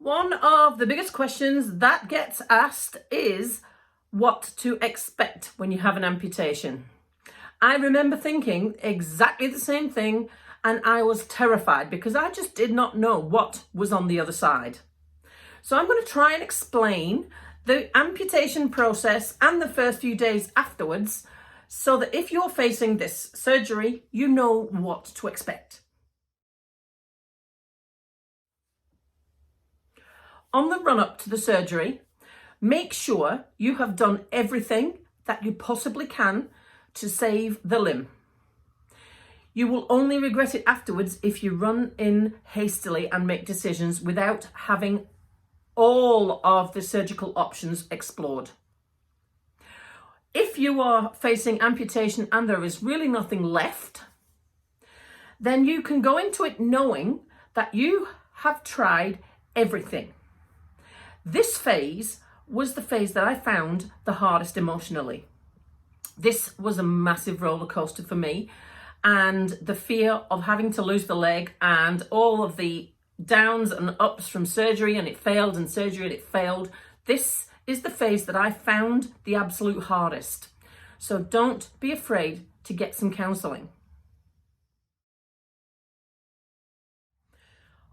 One of the biggest questions that gets asked is what to expect when you have an amputation. I remember thinking exactly the same thing, and I was terrified because I just did not know what was on the other side. So I'm going to try and explain the amputation process and the first few days afterwards so that if you're facing this surgery, you know what to expect. On the run-up to the surgery, make sure you have done everything that you possibly can to save the limb. You will only regret it afterwards if you run in hastily and make decisions without having all of the surgical options explored. If you are facing amputation and there is really nothing left, then you can go into it knowing that you have tried everything. This phase was the phase that I found the hardest emotionally. This was a massive roller coaster for me, and the fear of having to lose the leg and all of the downs and ups from surgery and it failed and surgery and it failed. This is the phase that I found the absolute hardest. So don't be afraid to get some counselling.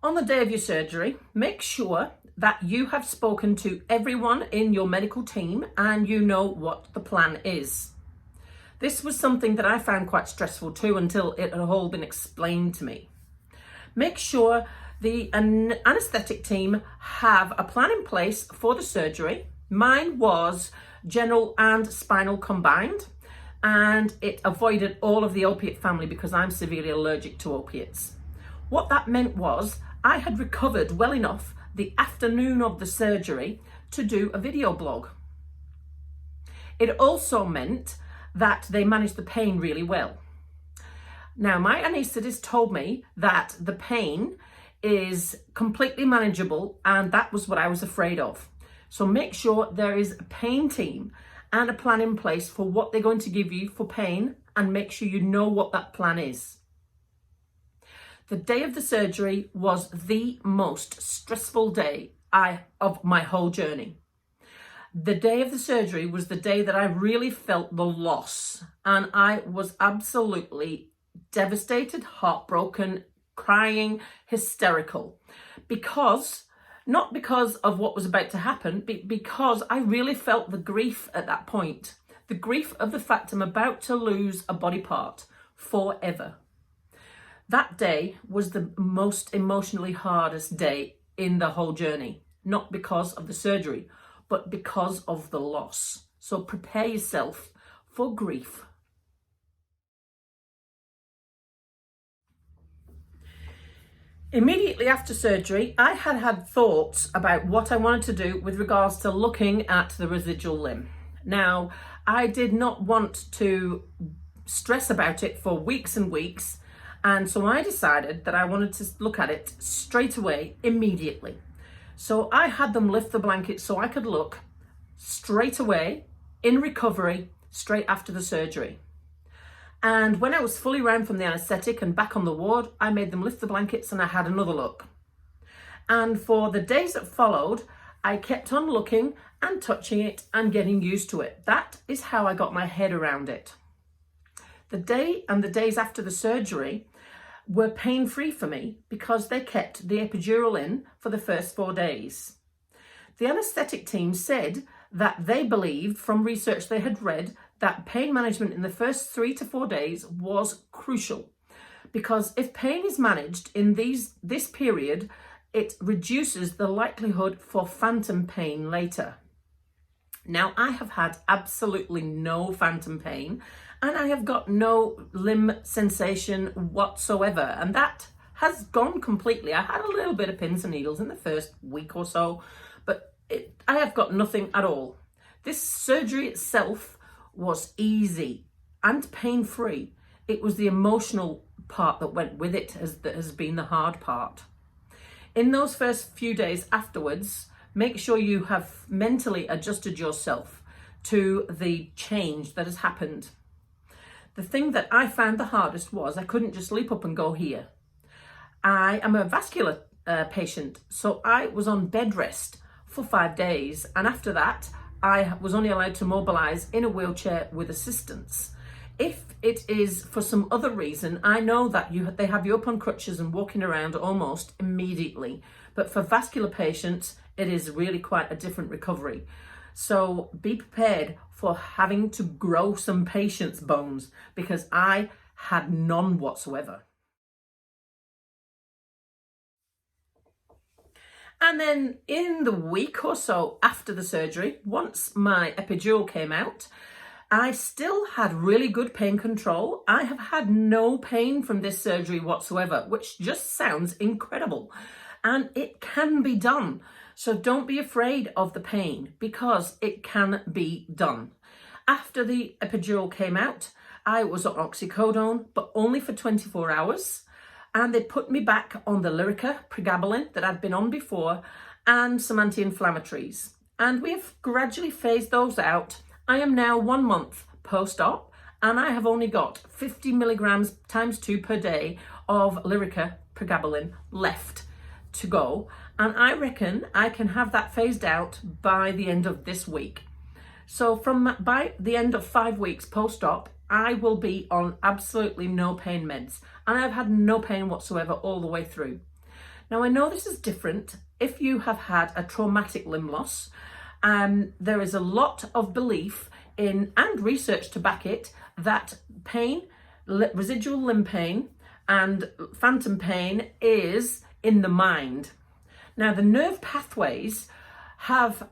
On the day of your surgery, make sure that you have spoken to everyone in your medical team and you know what the plan is. This was something that I found quite stressful too until it had all been explained to me. Make sure the anaesthetic team have a plan in place for the surgery. Mine was general and spinal combined, and it avoided all of the opiate family because I'm severely allergic to opiates. What that meant was I had recovered well enough the afternoon of the surgery to do a video blog. It also meant that they managed the pain really well. Now, my anaesthetist told me that the pain is completely manageable, and that was what I was afraid of. So make sure there is a pain team and a plan in place for what they're going to give you for pain, and make sure you know what that plan is. The day of the surgery was the most stressful day of my whole journey. The day of the surgery was the day that I really felt the loss, and I was absolutely devastated, heartbroken, crying, hysterical, not because of what was about to happen, but because I really felt the grief at that point, the grief of the fact I'm about to lose a body part forever. That day was the most emotionally hardest day in the whole journey, not because of the surgery, but because of the loss. So prepare yourself for grief. Immediately after surgery, I had thoughts about what I wanted to do with regards to looking at the residual limb. Now, I did not want to stress about it for weeks and weeks, and so I decided that I wanted to look at it straight away, immediately. So I had them lift the blanket so I could look straight away, in recovery, straight after the surgery. And when I was fully round from the anaesthetic and back on the ward, I made them lift the blankets and I had another look. And for the days that followed, I kept on looking and touching it and getting used to it. That is how I got my head around it. The day and the days after the surgery were pain-free for me because they kept the epidural in for the first 4 days. The anaesthetic team said that they believed from research they had read that pain management in the first 3 to 4 days was crucial, because if pain is managed in this period, it reduces the likelihood for phantom pain later. Now, I have had absolutely no phantom pain, and I have got no limb sensation whatsoever, and that has gone completely. I had a little bit of pins and needles in the first week or so, but I have got nothing at all. This surgery itself was easy and pain-free. It was the emotional part that went with it that has been the hard part. In those first few days afterwards, make sure you have mentally adjusted yourself to the change that has happened. The thing that I found the hardest was I couldn't just leap up and go here. I am a vascular patient. So I was on bed rest for 5 days. And after that, I was only allowed to mobilize in a wheelchair with assistance. If it is for some other reason, I know that they have you up on crutches and walking around almost immediately. But for vascular patients, it is really quite a different recovery. So be prepared for having to grow some patient's bones, because I had none whatsoever. And then in the week or so after the surgery, once my epidural came out, I still had really good pain control. I have had no pain from this surgery whatsoever, which just sounds incredible. And it can be done. So don't be afraid of the pain, because it can be done. After the epidural came out, I was on oxycodone, but only for 24 hours. And they put me back on the Lyrica pregabalin that I'd been on before, and some anti-inflammatories. And we have gradually phased those out. I am now 1 month post-op, and I have only got 50 milligrams times 2 per day of Lyrica pregabalin left to go. And I reckon I can have that phased out by the end of this week. So by the end of 5 weeks post-op, I will be on absolutely no pain meds, and I've had no pain whatsoever all the way through. Now, I know this is different if you have had a traumatic limb loss. There is a lot of belief in, and research to back it, that pain, residual limb pain and phantom pain is in the mind. Now, the nerve pathways have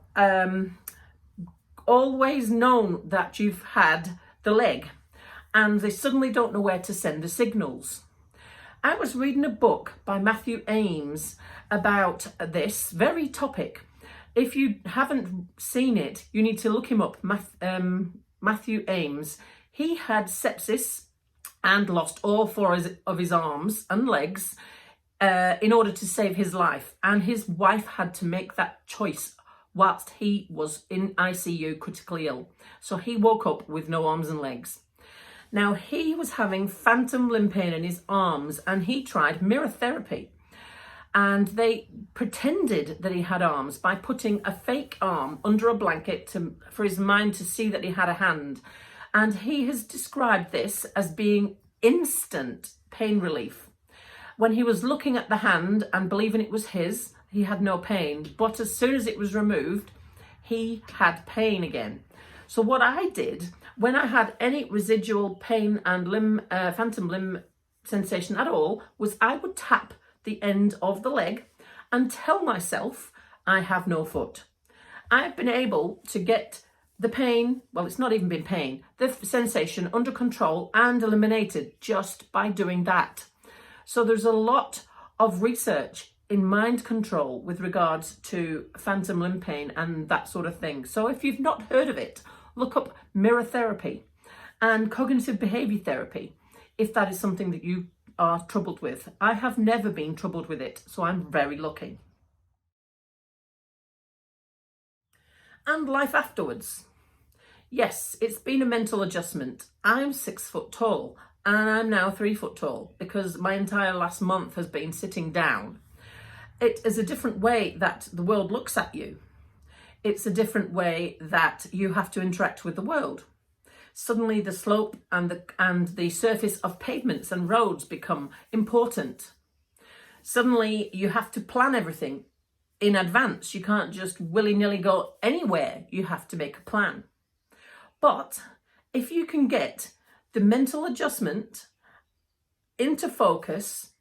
always known that you've had the leg, and they suddenly don't know where to send the signals. I was reading a book by Matthew Ames about this very topic. If you haven't seen it, you need to look him up, Matthew Ames. He had sepsis and lost all 4 of his arms and legs in order to save his life. And his wife had to make that choice whilst he was in ICU, critically ill. So he woke up with no arms and legs. Now, he was having phantom limb pain in his arms, and he tried mirror therapy. And they pretended that he had arms by putting a fake arm under a blanket for his mind to see that he had a hand. And he has described this as being instant pain relief. When he was looking at the hand and believing it was his, he had no pain. But as soon as it was removed, he had pain again. So what I did, when I had any residual pain and phantom limb sensation at all, was I would tap the end of the leg and tell myself I have no foot. I've been able to get the pain, well, it's not even been pain, the sensation under control and eliminated just by doing that. So there's a lot of research in mind control with regards to phantom limb pain and that sort of thing. So if you've not heard of it, look up mirror therapy and cognitive behavior therapy if that is something that you are troubled with. I have never been troubled with it, so I'm very lucky. And life afterwards. Yes, it's been a mental adjustment. I'm 6 foot tall, and I'm now 3 foot tall because my entire last month has been sitting down. It is a different way that the world looks at you. It's a different way that you have to interact with the world. Suddenly the slope and the surface of pavements and roads become important. Suddenly you have to plan everything in advance. You can't just willy-nilly go anywhere. You have to make a plan. But if you can get the mental adjustment into focus,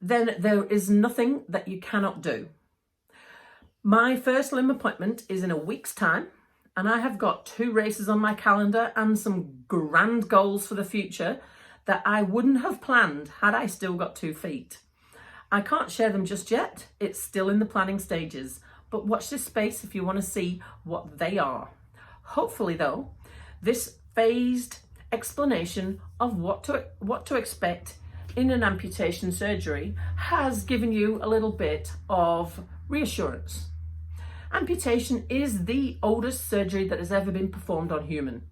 then there is nothing that you cannot do. My first limb appointment is in a week's time, and I have got 2 races on my calendar and some grand goals for the future that I wouldn't have planned had I still got 2 feet. I can't share them just yet. It's still in the planning stages, but watch this space if you want to see what they are. Hopefully though, this phased explanation of what to expect in an amputation surgery has given you a little bit of reassurance. Amputation is the oldest surgery that has ever been performed on human.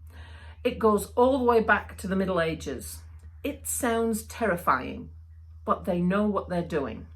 It goes all the way back to the Middle Ages. It sounds terrifying, but they know what they're doing.